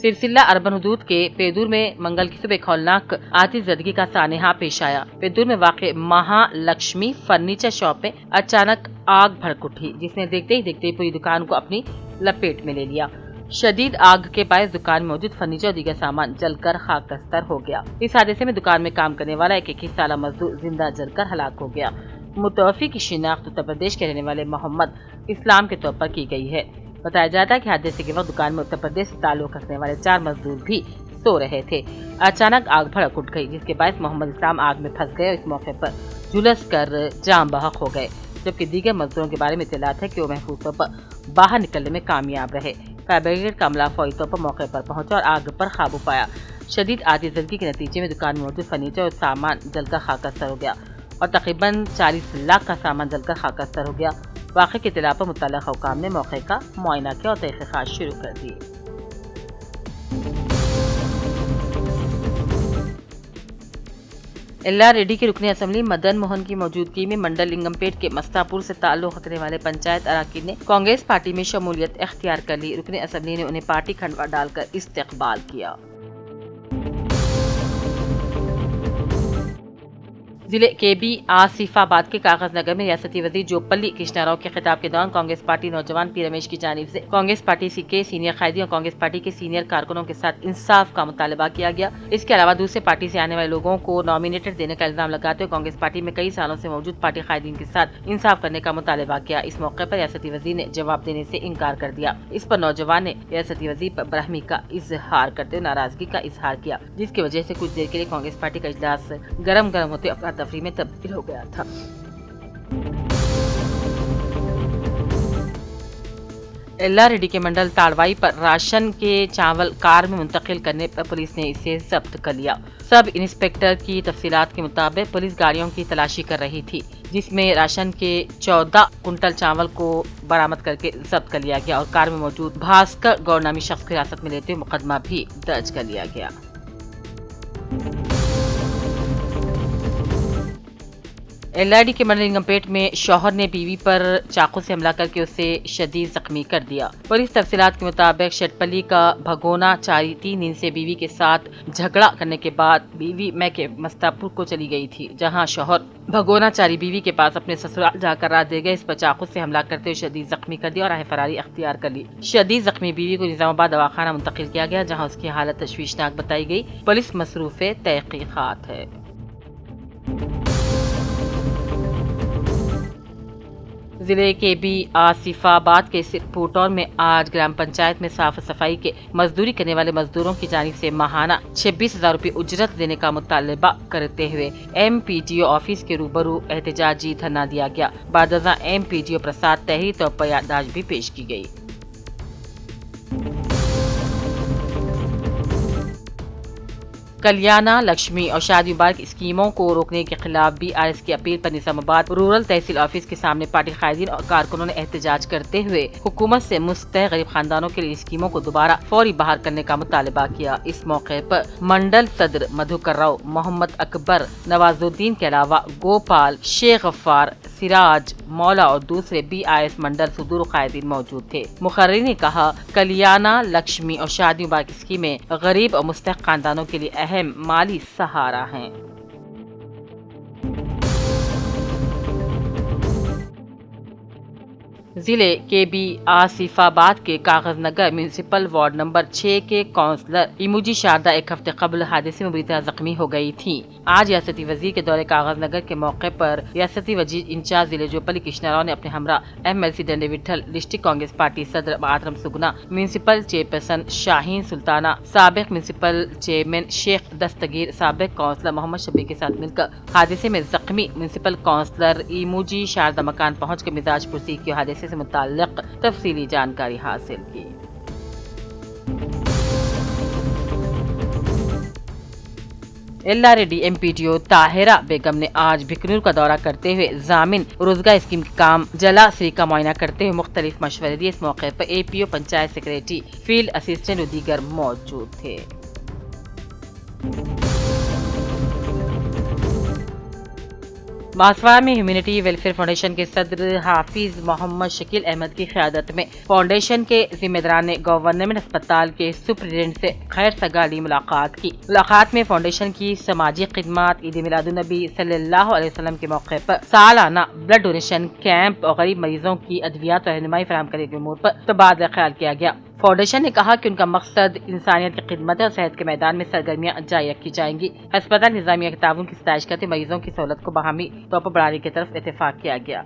सिलसिला अर्बन हदूद के पेदूर में मंगल की सुबह हौलनाक आतिशज़दगी का सानहा पेश आया। पेदूर में वाक़ महालक्ष्मी फर्नीचर शॉप में अचानक आग भड़क उठी, जिसने देखते ही देखते पूरी दुकान को अपनी लपेट में ले लिया। शदीद आग के बायस दुकान में मौजूद फर्नीचर और दीगर सामान जलकर खाकस्तर हो गया। इस हादसे में दुकान में काम करने वाला एक 21 साल मजदूर जिंदा जलकर हलाक हो गया। मुतवफ़ी की शिनाख्त उत्तर प्रदेश के रहने वाले मोहम्मद इस्लाम के तौर पर की गई है। बताया जाता है कि हादसे के वक्त दुकान में उत्तर प्रदेश से ताल्लुक़ रखने वाले 4 मजदूर भी सो रहे थे। अचानक आग भड़क उठ गई, जिसके बायस मोहम्मद इस्लाम आग में फंस गए और इस मौके पर झुलस कर जाम बहक हो गए, जबकि दीगर मजदूरों के बारे में इत्तलात है कि वो महफूज तौर पर बाहर निकलने में कामयाब रहे। फायर ब्रिगेड का अमला फौरी तौर पर मौके पर पहुंचा और आग पर काबू पाया। शदीद आतिशज़दगी के नतीजे में दुकान में मौजूद फर्नीचर और सामान जलकर खाकस्तर हो गया और तकरीबन 40 लाख का सामान जलकर खाकस्तर हो गया। वाक़े की इत्तला पर मुतल्लिक़ हुकाम ने मौके का मुआयना किया और तहक़ीक़ात शुरू कर दी। एल्ला रेड्डी के रुकने असम्बली मदन मोहन की मौजूदगी में मंडल लिंगमपेट के मस्तापुर से ताल्लुक़ रखने वाले पंचायत अराकीन ने कांग्रेस पार्टी में शमूलियत इख्तियार कर ली। रुकने असम्बली ने उन्हें पार्टी खंडवा डालकर इस्तकबाल किया। जिले के बी आसिफाबाद के कागज नगर में रियासती वजीर जोपल्ली कृष्णाराव के खिताब के दौरान कांग्रेस पार्टी नौजवान पी रमेश की जानिब से कांग्रेस पार्टी के सीनियर कायदियों और कांग्रेस पार्टी के सीनियर कारकुनों के साथ इंसाफ का मुतालबा किया गया। इसके अलावा दूसरे पार्टी से आने वाले लोगों को नॉमिनेटेड देने का इल्जाम लगाते हुए कांग्रेस पार्टी में कई सालों से मौजूद पार्टी कायदीन के साथ इंसाफ करने का मुतालबा किया। इस मौके पर रियासती वजीर ने जवाब देने से इनकार कर दिया। इस पर नौजवान ने रियासती वजीर पर बरहमी का इजहार करते हुए नाराजगी का इजहार किया, जिसकी वजह से कुछ देर के लिए कांग्रेस पार्टी का इजलास गरम गरम होते अफरा तफरी में तब्दील हो गया था। एल्ला रेड्डी के मंडल ताड़वाई पर राशन के चावल कार में मुंतकिल करने पर पुलिस ने इसे जब्त कर लिया। सब इंस्पेक्टर की तफसीलात के मुताबिक पुलिस गाड़ियों की तलाशी कर रही थी, जिसमें राशन के 14 कुंटल चावल को बरामद करके जब्त कर लिया गया और कार में मौजूद भास्कर गौर नामी शख्स को हिरासत में लेते हुए मुकदमा भी दर्ज कर लिया गया। एलआईडी के मंडल लिंगमपेट में शौहर ने बीवी पर चाकू से हमला करके उसे शदीद जख्मी कर दिया। पुलिस तफसीलात के मुताबिक शेटपल्ली का भगोना चारी 3 दिन से बीवी के साथ झगड़ा करने के बाद बीवी मैके मस्तापुर को चली गई थी, जहां शौहर भगोना चारी बीवी के पास अपने ससुराल जाकर रात दे गए। इस पर चाकू से हमला करते हुए शदीद जख्मी कर दिया और राह फरारी अख्तियार कर ली। शदीद जख्मी बीवी को निजामाबाद दवाखाना मुंतकिल किया गया, जहाँ उसकी हालत तशवीशनाक बताई गई। पुलिस मसरूफ तहकीकात है। जिले के बी आसिफाबाद के सिरपुटौर में आज ग्राम पंचायत में साफ सफाई के मजदूरी करने वाले मजदूरों की जानिब से माहाना 26,000 रुपये उजरत देने का मुतालबा करते हुए MPDO ऑफिस के रूबरू एहतजाजी धरना दिया गया। बादजा MPDO प्रसाद तहरीर तौर पर याददाश्त भी पेश की गई। कल्याणा लक्ष्मी और शादी मुबारक स्कीमों को रोकने के खिलाफ BRS की अपील पर निजामाबाद रूरल तहसील ऑफिस के सामने पार्टी कायदीन और कारकुनों ने एहतजाज करते हुए हुकूमत से मुस्तहक गरीब खानदानों के लिए स्कीमों को दोबारा फौरी बहाल करने का मुतालबा किया। इस मौके पर मंडल सदर मधुकर राव, मोहम्मद अकबर, नवाजुद्दीन के अलावा गोपाल, शेख गफ्फार, सिराज, मौला और दूसरे BRS मंडल सुदूर कायदीन मौजूद थे। मुखर्रीन ने कहा, कल्याणा लक्ष्मी और शादी मुबारक स्कीमें गरीब और मुस्तहक खानदानों के लिए अहम माली सहारा हैं। जिले के बी आसिफाबाद के कागज नगर म्यूनिसिपल वार्ड नंबर 6 के काउंसलर इमूजी शारदा एक हफ्ते कबल हादसे में बुरी तरह जख्मी हो गई थी। आज रियासती वजीर के दौरे कागज नगर के मौके पर रियासती वजीर इंचार्ज जिले जोपल्ली कृष्णाराव ने अपने हमरा MLC डंडे विठल, डिस्ट्रिक्ट कांग्रेस पार्टी सदर आतरम सुगना, म्यूनिसिपल चेयरपर्सन शाहीन सुल्ताना, साबिक म्यूनिसिपल चेयरमैन शेख दस्तगीर, साबिक काउंसलर मोहम्मद शबीर के साथ मिलकर हादसे में जख्मी म्यूनिसिपल काउंसलर इमूजी शारदा मकान पहुँच कर मिजाज पुरसी की हादसे से मुताल्लिक तफसीली जानकारी हासिल की। एल्ला रेड्डी MPDO ताहिरा बेगम ने आज भिकनूर का दौरा करते हुए जामिन रोजगार स्कीम के काम जला श्री का मुआयना करते हुए मुख्तलिफ मशवरे दिए। इस मौके पर APO, panchayat secretary, field assistant और दीगर मौजूद थे। बांसवाड़ा में ह्यूमैनिटी वेलफेयर फाउंडेशन के सदर हाफिज मोहम्मद शकील अहमद की क़यादत में फाउंडेशन के जिम्मेदारान ने गवर्नमेंट अस्पताल के सुपरिटेंडेंट से खैर सगाली मुलाकात की। मुलाकात में फाउंडेशन की समाजी खिदमत, ईद मिलादुन्नबी सल्लल्लाहु अलैहि वसल्लम के मौके पर सालाना ब्लड डोनेशन कैंप और गरीब मरीजों की अद्वियात और रहनुमाई फराहम करने के उमूर पर तबादला ख्याल किया गया। फाउंडेशन ने कहा कि उनका मकसद इंसानियत की खिदमत और सेहत के मैदान में सरगर्मियां जारी रखी जाएंगी। अस्पताल इंतजामिया के ताउन की सताइश करते मरीजों की सहूलत को बाहमी तौर पर बढ़ाने की तरफ इत्तेफाक किया गया।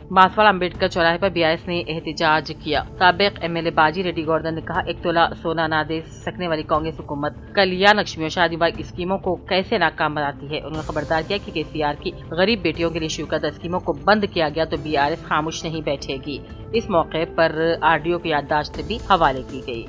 बांसवाड़ा अम्बेडकर चौराहे पर बीआरएस ने एहतजाज किया। साबिक एमएलए बाजी रेड्डी गोवर्धन ने कहा, 1 तोला सोना ना दे सकने वाली कांग्रेस हुकूमत कल्याण लक्ष्मी और शादी बाग स्कीमों को कैसे नाकाम बनाती है। उन्होंने खबरदार किया कि केसीआर की गरीब बेटियों के लिए शुरू करदा स्कीमों को बंद किया गया तो बीआरएस खामोश नहीं बैठेगी। इस मौके पर आरडीओ की याददाश्त भी हवाले की गयी।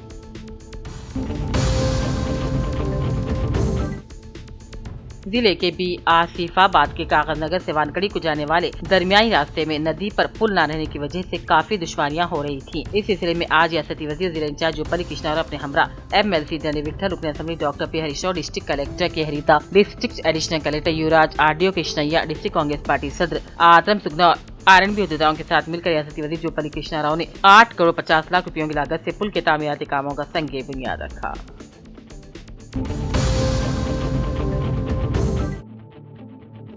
जिले के बी आसिफाबाद के कागज नगर से वानकड़ी को जाने वाले दरमियानी रास्ते में नदी पर पुल न रहने की वजह से काफी दुश्वारियां हो रही थीं। इस सिलसिले में आज रियासती वजीर जिला इंचार्ज जोपली कृष्णा और अपने हमरा एमएलसी डंडी विठल, रुकन assembly doctor P Harish, district collector K Harita, district additional collector Yuvraj, RDO Krishnaiah, district Congress party सदर आतम सुगना आरएनबी उद्योगों के साथ मिलकर रियासती वजीर जोपली कृष्णा राव ने 8 करोड़ 50 लाख रुपयों की लागत से पुल के तामीराती कामों का संगे बुनियाद रखा।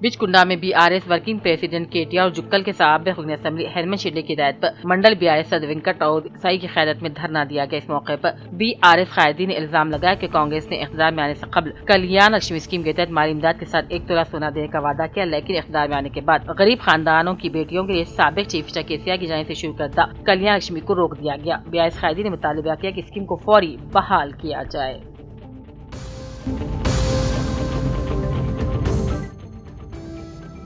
बिचकुंडा में बीआरएस वर्किंग प्रेसिडेंट केटिया और जुक्कल के साबिक रुकन असेंबली हेमंत शिंदे की हिदायत पर मंडल बीआरएस सदर वेंकट और साई की क़यादत में धरना दिया गया। इस मौके पर बीआरएस कायदीन ने इल्जाम लगाया कि कांग्रेस ने इक़्तिदार में आने से कबल कल्याण लक्ष्मी स्कीम के तहत माली इमदाद के साथ 1 तोला सोना देने का वादा किया, लेकिन इक़्तिदार में आने के बाद गरीब खानदानों की बेटियों के लिए साबिक चीफ मिनिस्टर केसीआर की जानिब से शुरू करदा कल्याण लक्ष्मी को रोक दिया गया। बीआरएस कायदीन ने मुतालबा किया कि स्कीम को फौरी बहाल किया जाए।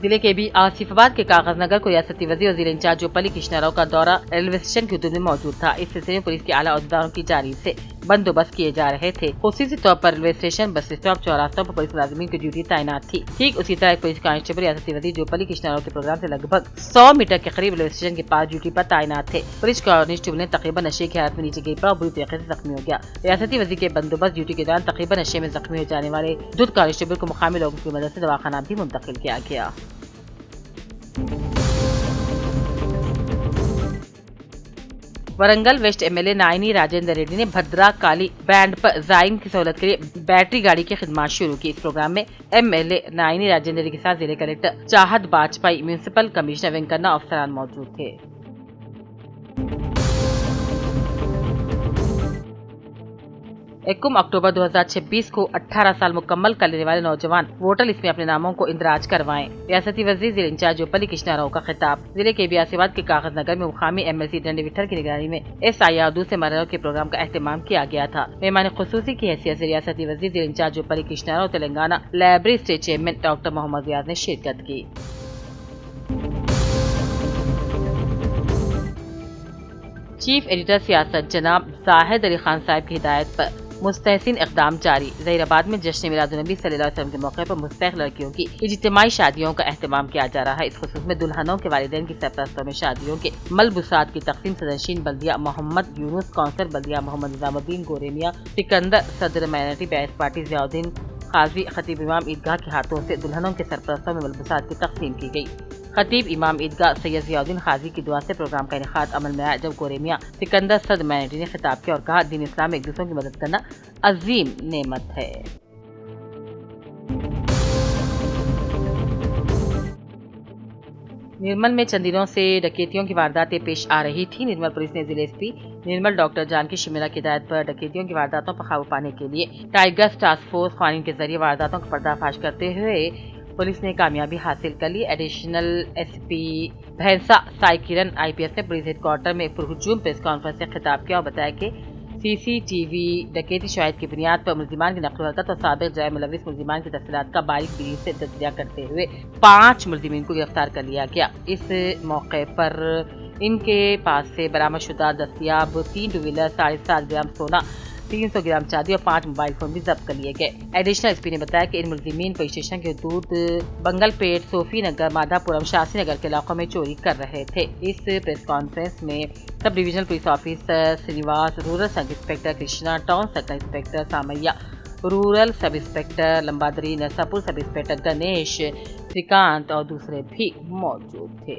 जिले के भी आसिफाबाद के कागज नगर को रियासती वजीर और जिला इंचार्ज जोपली कृष्णा राव का दौरा रेलवे स्टेशन की हदूद में मौजूद था। इस सिलसिले में पुलिस के आला अहदेदारों की जानिब से बंदोबस्त किए जा रहे थे। खुसूसी तौर पर रेलवे स्टेशन, बस स्टॉप, चौरास्तों पर पुलिस मुलाजिमीन की ड्यूटी तैनात थी। ठीक उसी तरह एक पुलिस कांस्टेबल रियासती वजीर जोपली कृष्णा राव के प्रोग्राम से लगभग 100 मीटर के करीब रेलवे स्टेशन के पास ड्यूटी पर तैनात थे। पुलिस कांस्टेबल ने तकरीबन नशे की हालत में नीचे गिर पड़ा और बुरी तरीके से जख्मी हो गया। रियासती वजीर के बंदोबस्त ड्यूटी के दौरान तकरीबन नशे में जख्मी हो जाने वाले दुध कांस्टेबल को मुकामी लोगों की मदद से दवाखाना भी मुंतकिल किया गया। वरंगल वेस्ट एमएलए नायनी राजेंद्र रेड्डी ने भद्रा काली बैंड पर जायरीन की सहूलत के लिए बैटरी गाड़ी की खिदमत शुरू की। इस प्रोग्राम में एमएलए नायनी राजेंद्र रेड्डी के साथ जिले कलेक्टर चाहत बाजपाई, म्यूनिसिपल कमिश्नर वेंकन्ना अफसरान मौजूद थे। 1 अक्टूबर 2026 को 18 साल मुकम्मल कर लेने वाले नौजवान वोटर लिस्ट में अपने नामों को इंदराज करवाएं। रियासती वजीर जिला इंचार्ज जोपली कृष्णा राव का खिताब। जिले के बियासीबाद के कागज नगर में मुकामी एमएलसी डंडी विठल की निगरानी में SIR से मरहलों के प्रोग्राम का एहतमाम किया गया था। मेहमान खुसूसी की हैसियत से रियासती वजीर जिला incharge Jupally Krishna Rao, Telangana library state chairman doctor Mohammad Riyaz ने शिरकत की। चीफ एडिटर सियासत जनाब जाहिद अली खान साहब की हिदायत पर मुस्तहसिन इक़दाम जारी। ज़हीराबाद में जश्न मिलादुन्नबी सल्लल्लाहु अलैहि वसल्लम के मौके पर मुस्तहक़ लड़कियों की इज्तिमाई शादियों का एहतमाम किया जा रहा है। इस खुसूस में दुल्हनों के वालिदैन की सरपरस्तों में शादियों के मलबूसात की तक़सीम सदरनशीन बल्दिया मोहम्मद यूनुस, काउंसलर बल्दिया मोहम्मद निज़ामुद्दीन गोरेमिया, सिकंदर सदर माइनॉरिटी बीआरएस पार्टी ज़ियाउद्दीन काजी खतीब इमाम ईदगाह के हाथों से दुल्हनों के सरपरस्तों में मलबूसात की तक़सीम की गई। खतीब इमाम ईदगाह सैयद ज़ियाउद्दीन खाजी की दुआ से प्रोग्राम का इनेकाद अमल में आया, जब गोरेमिया सिकंदर सदर माइनॉरिटी ने खिताब किया और कहा, दीन इस्लाम में एक दूसरों की मदद करना अजीम नेमत है। निर्मल में चंद दिनों से डकैतियों की वारदातें पेश आ रही थी। निर्मल पुलिस ने जिले एसपी निर्मल डॉक्टर जानकी शिमिला की हिदायत पर डकैतियों की वारदातों पर काबू पाने के लिए टाइगर टास्क फोर्स क़वानीन के जरिए वारदातों का पर्दाफाश करते हुए पुलिस ने कामयाबी हासिल कर ली। एडिशनल एसपी भैंसा साई किरण IPS ने पुलिस हेडक्वार्टर में पुरहुजूम प्रेस कॉन्फ्रेंस से खिताब किया और बताया कि CCTV डकैती शवाहिद की बुनियाद पर मुल्जिमान की नक़्ल हरकत और साबिक़ जाए मुलविस मुल्जिमान की तफसीलात का बारीक बीनी से तज्ज़िया करते हुए 5 मुल्जिमीन को गिरफ्तार कर लिया गया। इस मौके पर इनके पास से बरामदशुदा दस्तियाब 3 टू व्हीलर, 7.5 ग्राम सोना, 300 ग्राम चांदी और 5 मोबाइल फोन भी जब्त कर लिए गए। एडिशनल एसपी ने बताया कि इन मुल्जिमीन पुलिस स्टेशन के हदूद बंगलपेट, सोफी नगर, माधापुरम, शास्त्री नगर के इलाकों में चोरी कर रहे थे। इस प्रेस कॉन्फ्रेंस में sub divisional police officer Srinivas, rural sub inspector Krishna, town circle inspector Samaiah, rural sub inspector Lambadari, Narsapur sub inspector Ganesh, Shrikant और दूसरे भी मौजूद थे।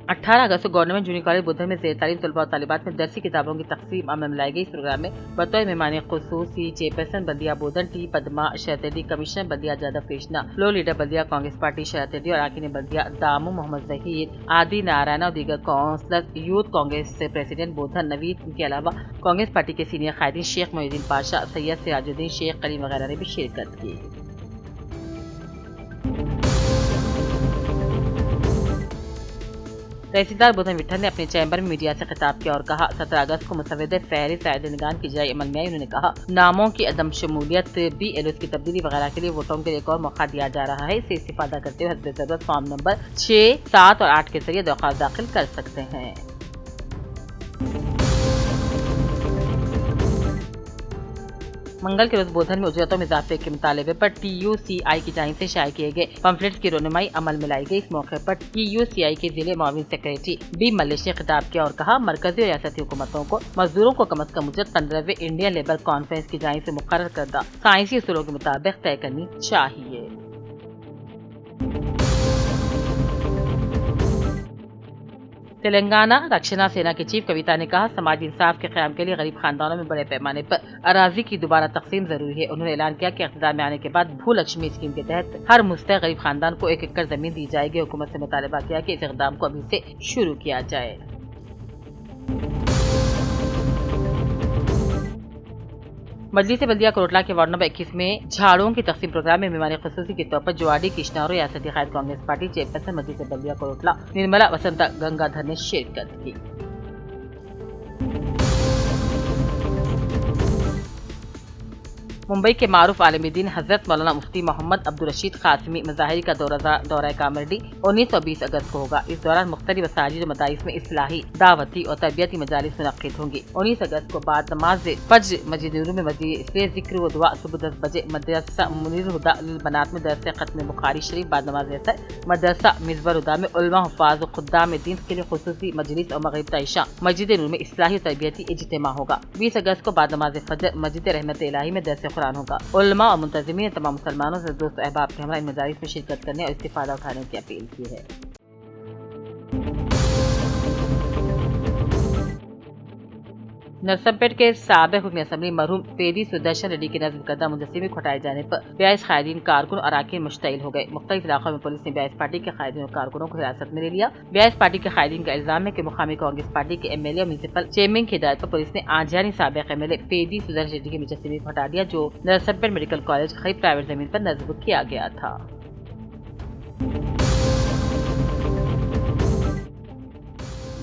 18 अगस्त को गवर्नमेंट जूनियर कॉलेज बुद्धर में ज़ेर तालीम तलबा और तालिबात में दरसी किताबों की तकसीम अमल में लाई गई। इस प्रोग्राम में बतौर मेहमान खुसूसी चेयरपर्सन बल्दिया बोधन टी पदमा शरतेडी, कमिश्नर बल्दिया जादा फेशना, फ्लोर लीडर बल्दिया कांग्रेस पार्टी शरतेडी और आकिन बल्दिया दामू मोहम्मद जहीर, आदि नारायण और दीगर काउंसलर, यूथ कांग्रेस प्रेसिडेंट बोधन नवीद के अलावा कांग्रेस पार्टी के सीनियर कायदीन शेख मोहिउद्दीन पाशा, सैयद सिराजुद्दीन शेख कलीम वगैरह ने भी शिरकत की। तहसीलदार बुधन विठल ने अपने चैम्बर में मीडिया से खिताब किया और कहा, 17 अगस्त को मुसव्वदे फहरिस्त निगान की जाए अमल में आई। उन्होंने कहा, नामों की अदम शमूलियत, BLOs की तब्दीली वगैरह के लिए वोटों के लिए एक और मौका दिया जा रहा है। इससे इस्तेफादा करते हुए हस्ब ज़रूरत फॉर्म नंबर 6, 7 और 8 के जरिए दरख्वास्त दाखिल कर सकते हैं। मंगल के रोज बोधन में उजरतों में इजाफे के मुतालबे पर TUCI की जानिब से शाये किए गए पम्फलेट्स की रोनुमाई अमल में लाई गई। इस मौके पर TUCI के जिले मुआविन सेक्रेटरी B मल्लिश ने खिताब किया और कहा, मरकजी और रियासती हुकूमतों को मजदूरों को कम अज कम उजरत 15वें इंडियन लेबर कॉन्फ्रेंस की जानिब से मुकर्रर करदा साइंसी उसूलों के मुताबिक तय करनी चाहिए। तेलंगाना रक्षणा सेना की चीफ कविता ने कहा, समाजी इंसाफ के क़याम के लिए गरीब खानदानों में बड़े पैमाने पर अराजी की दोबारा तकसीम जरूरी है। उन्होंने ऐलान किया कि इक़्तिदार में आने के बाद भू लक्ष्मी स्कीम के तहत हर मुस्तहिक़ गरीब खानदान को 1 एकड़ जमीन दी जाएगी। हुकूमत से मुतालबा किया कि इस इक़दाम को अभी से शुरू किया जाए। मजलिस बल्दिया कोटला के वार्ड नंबर 21 में झाड़ुओं की तकसीम प्रोग्राम में मेहमान खुसूसी के तौर पर जोआडी कृष्णा और रियासती कायद कांग्रेस पार्टी चेयरपर्सन मजलिस बल्दिया कोटला निर्मला वसंता गंगाधर ने शिरकत की। मुंबई के मारूफ आलिम-ए-दीन हजरत मौलाना मुफ्ती मोहम्मद अब्दुल रशीद कासमी मज़ाहिर का दौरा कामर्डी 19 और 20 अगस्त को होगा। इस दौरान मुख्तलिफ मसाजिद और मदारिस में इस्लाही, दावती और तरबियती मजालिस मुनक्किद होंगी। 19 अगस्त को बाद नमाज फज्र मस्जिद नूर में मजीलिस ज़िक्र व दुआ सुबह 10 बजे, मदरसा मुनीर हुदा लिल बनात में दरस खत्म बुखारी शरीफ बाद नमाज असर, मदरसा मिज़बर हुदा में उलमा हुफ़ाज़ व खुद्दाम दीन के लिए खुसूसी मजलिस और मगरिब ता इशा मस्जिद नूर में इस्लाही और तरबियती इज्तिमा होगा। 20 अगस्त को बाद नमाज फज्र मस्जिद रहमत इलाही में दरस कुरान होगा। उलमा और मुंतज़िमीन तमाम मुसलमानों से दोस्त अहबाब के हमरा इन मजालिस में शिरकत करने और इस्तिफादा उठाने की अपील की है। नरसमपेट के साबिक़ रुकन असम्बली मरहूम पेदी सुदर्शन रेड्डी की नज़्म करदा मुजस्सिमे को हटाए जाने पर 22 कायदीन, कारकुन और अरकान मुश्तइल हो गए। मुख्तलिफ इलाकों में पुलिस ने 22 पार्टी के कायदीन और कारकुनों को हिरासत में ले लिया। 22 पार्टी के कायदीन का इल्जाम है कि मुकामी कांग्रेस पार्टी के MLA और म्यूनिसिपल चेयरमैन की हिदायत पर पुलिस ने आजियानी साबिक़ MLA पेदी सुदर्शन रेड्डी के मुजस्सिमे को हटा दिया, जो नरसमपेट मेडिकल कॉलेज करीब प्राइवेट जमीन पर नस्ब किया गया था।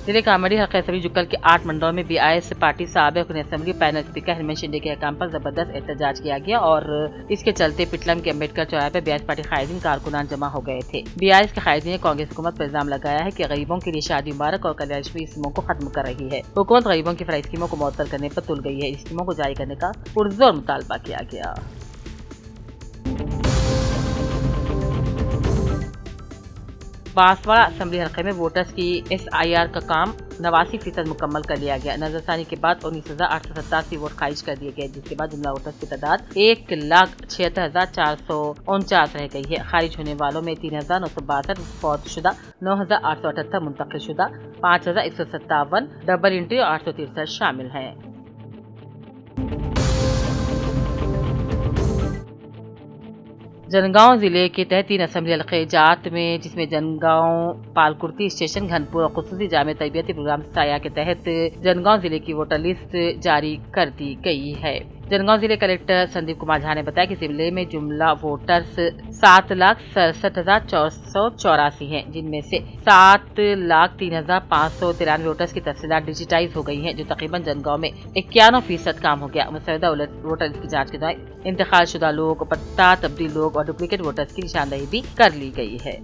जिले कामड़ी हल्का असम्बली जुक्कल के 8 मंडलों में BIS पार्टी साबिक़ रुकन assembly panel speaker Hemant Shinde के हकाम पर जबरदस्त एहतजाज किया गया और इसके चलते पिटलम के अम्बेडकर चौराहे पर BIS पार्टी कायदीन कारकुनान जमा हो गए थे। BIS के कायदीन ने कांग्रेस हुकूमत पर इल्जाम लगाया है कि गरीबों के लिए शादी मुबारक और कल्याणकारी स्कीमों को खत्म कर रही है। हुकूमत गरीबों की फराई स्कीमों को मुअत्तल करने पर तुल गई है। इस स्कीमों को जारी करने का पुरजोर मुतालबा किया गया। बांसवाड़ा असेंबली हल्के में वोटर्स की SIR का काम 89% मुकम्मल कर लिया गया। नजरसानी के बाद 19,887 वोट खारिज कर दिए गए, जिसके बाद जुमला वोटर्स की तादाद 1,76,449 रह गई है। खारिज होने वालों में 3,962 फौत शुदा, 9,878 मुंतकिल शुदा, 5,157 डबल एंट्री और 863 शामिल हैं। जनगांव जिले के तहत 3 असेंबली हल्के जात में, जिसमें जनगांव पालकुर्ती स्टेशन घनपुर और खुसूसी जामे तरबियती प्रोग्राम साया के तहत जनगांव जिले की वोटर लिस्ट जारी कर दी गई है। जनगांव जिले कलेक्टर संदीप कुमार झा ने बताया कि जिले में जुमला वोटर्स 7,67,484 हैं, जिनमें से 7,03,593 वोटर्स की तफसीलात डिजिटाइज हो गई हैं, जो तकरीबन जनगांव में 91% काम हो गया। मुसवदा वोटर की जांच के दौरान इंतकाल शुदा लोग, पत्ता तब्दील लोग और डुप्लीकेट वोटर्स की निशानदेही भी कर ली गई है।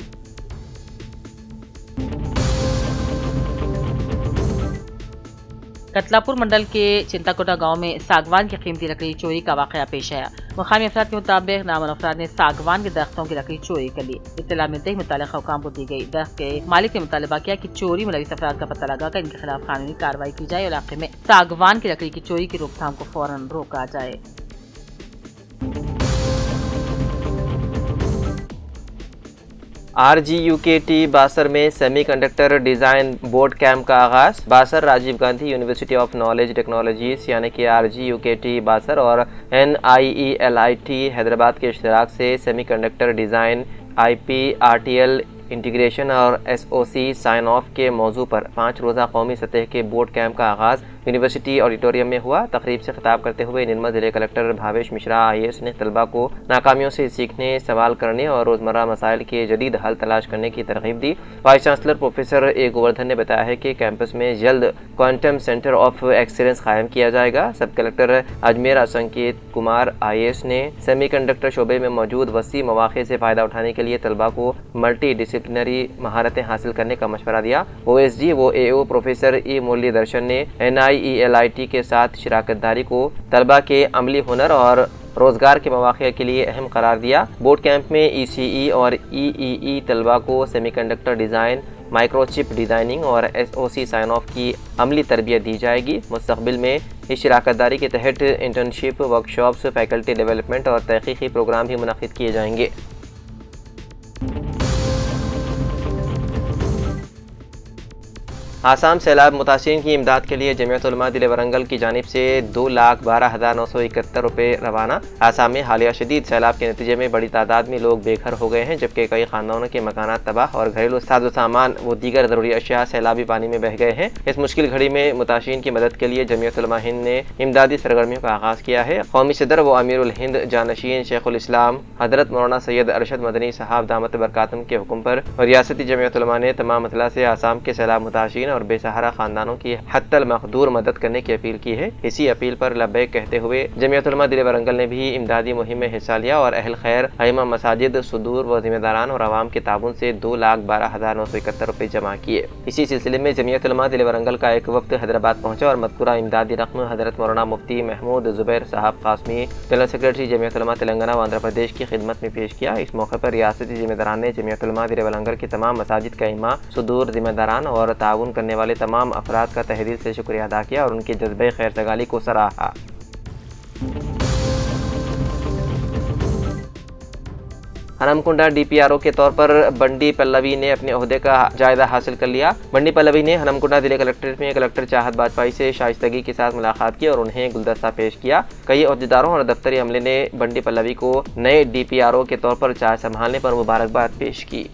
कतलापुर मंडल के चिंताकोटा गांव में सागवान की कीमती लकड़ी चोरी का वाकया पेश आया। मुकामी अफराद के मुताबिक नामन अफराद ने सागवान के दरख्तों की लकड़ी चोरी कर ली। इत्तला मिलते ही मुताल्लिक़ हुकाम को दी गई। दरख्त के मालिक ने मुतालबा किया कि चोरी मुलविस अफराद का पता लगाकर इनके खिलाफ कानूनी कार्रवाई की जाए और इलाके में सागवान की लकड़ी की चोरी की रोकथाम को फौरन रोका जाए। RGUKT बासर में सेमीकंडक्टर डिज़ाइन बोर्ड कैंप का आगाज़। Basar Rajiv Gandhi university of knowledge technologies यानी कि RGUKT बासर और NIELIT हैदराबाद के इश्तराक से semiconductor design IP RTL integration और SOC साइन ऑफ के मौजू पर 5 रोज़ा कौमी सतह के बोर्ड कैंप का आगाज़ यूनिवर्सिटी ऑडिटोरियम में हुआ। तकरीब से खिताब करते हुए निर्मल जिले कलेक्टर भावेश मिश्रा IAS ने तलबा को नाकामियों से सीखने, सवाल करने और रोज़मर्रा मसाइल के जदीद हल तलाश करने की तरगीब दी। Vice chancellor professor A Govardhan ने बताया है कि कैंपस में जल्द क्वांटम सेंटर ऑफ एक्सीलेंस कायम किया जाएगा। सब कलेक्टर अजमेर संकेत कुमार IAS ने सेमीकंडक्टर शोबे में मौजूद वसी मौक़े से फ़ायदा उठाने के लिए तलबा को मल्टी डिसिप्लिनरी महारतें हासिल करने का मशवरा दिया। OSG व AO प्रोफेसर E मुरली दर्शन ने NIELIT के साथ शिराकतदारी को तलबा के अमली हुनर और रोज़गार के मौक़े के लिए अहम करार दिया। बोर्ड कैंप में ECE और EEE तलबा को सेमीकंडक्टर डिज़ाइन, माइक्रोचिप डिज़ाइनिंग और SOC साइन ऑफ की अमली तरबियत दी जाएगी। मुस्तक़बिल में इस शिराकतदारी के तहत इंटर्नशिप, वर्कशॉप्स, फैकल्टी डेवलपमेंट और तहक़ीक़ी प्रोग्राम भी मुनक़्क़िद किए जाएंगे। आसाम सैलाब मुतासिरीन की इमदाद के लिए जमीयत उलमा दिल वरंगल की जानिब से 2,12,971 रुपये रवाना। आसाम में हालिया शदीद सैलाब के नतीजे में बड़ी तादाद में लोग बेघर हो गए हैं, जबकि कई खानदानों के मकानात तबाह और घरेलू साजो सामान व दीगर ज़रूरी अशिया सैलाबी पानी में बह गए हैं। इस मुश्किल घड़ी में मुतासिरीन की मदद के लिए जमीयत उलमा हिंद ने इमदादी सरगर्मियों का आगाज़ किया है। कौमी सदर व अमीरुल हिंद जानशीन शेखुल इस्लाम हज़रत मौलाना सैयद अरशद मदनी साहब दामत बरकातुम के हुक्म पर रियासती जमीयत उलमा ने तमाम अतला से आसाम के सैलाब मुतासिरीन और बेसहारा खानदानों की हत्तल मखदूर मदद करने की अपील की है। इसी अपील पर लब्बैक कहते हुए जमीयत उलमा दिल वरंगल ने भी इमदादी मुहिम में हिस्सा लिया और अहल खैर, अइम्मा मसाजिद, सुदूर व जिम्मेदारान और आवाम के ताबून से 2,12,971 रुपये जमा किए। इसी सिलसिले में जमीयत उलमा दिल वरंगल का एक वक्त हैदराबाद पहुंचा और मज़कूरा इमदादी रकम हज़रत मौलाना मुफ्ती महमूद ज़ुबैर साहब कासमी, जनरल सेक्रेटरी जमीयत उलमा तेलंगाना व आंध्र प्रदेश की खिदमत में पेश किया। इस मौके पर रियासती जिम्मेदारान ने जमीयत उलमा दिल वरंगल के तमाम मसाजिद के अइम्मा, सुदूर, जिम्मेदारान और ताउन करने वाले तमाम अफराद का तहे दिल से शुक्रिया अदा किया और उनके जज्बे खैर सगाली को सराहा। हनमकुंडा DPRO के तौर पर बंडी पल्लवी ने अपने ओहदे का जायजा हासिल कर लिया। बंडी पल्लवी ने हनमकुंडा जिले कलेक्ट्रेट में कलेक्टर चाहत बाजपाई से शाइस्तगी के साथ मुलाकात की और उन्हें गुलदस्ता पेश किया। कई अहदेदारों और दफ्तरी अमले ने बंडी पल्लवी को नए DPRO के तौर पर चार्ज संभालने पर मुबारकबाद पेश की।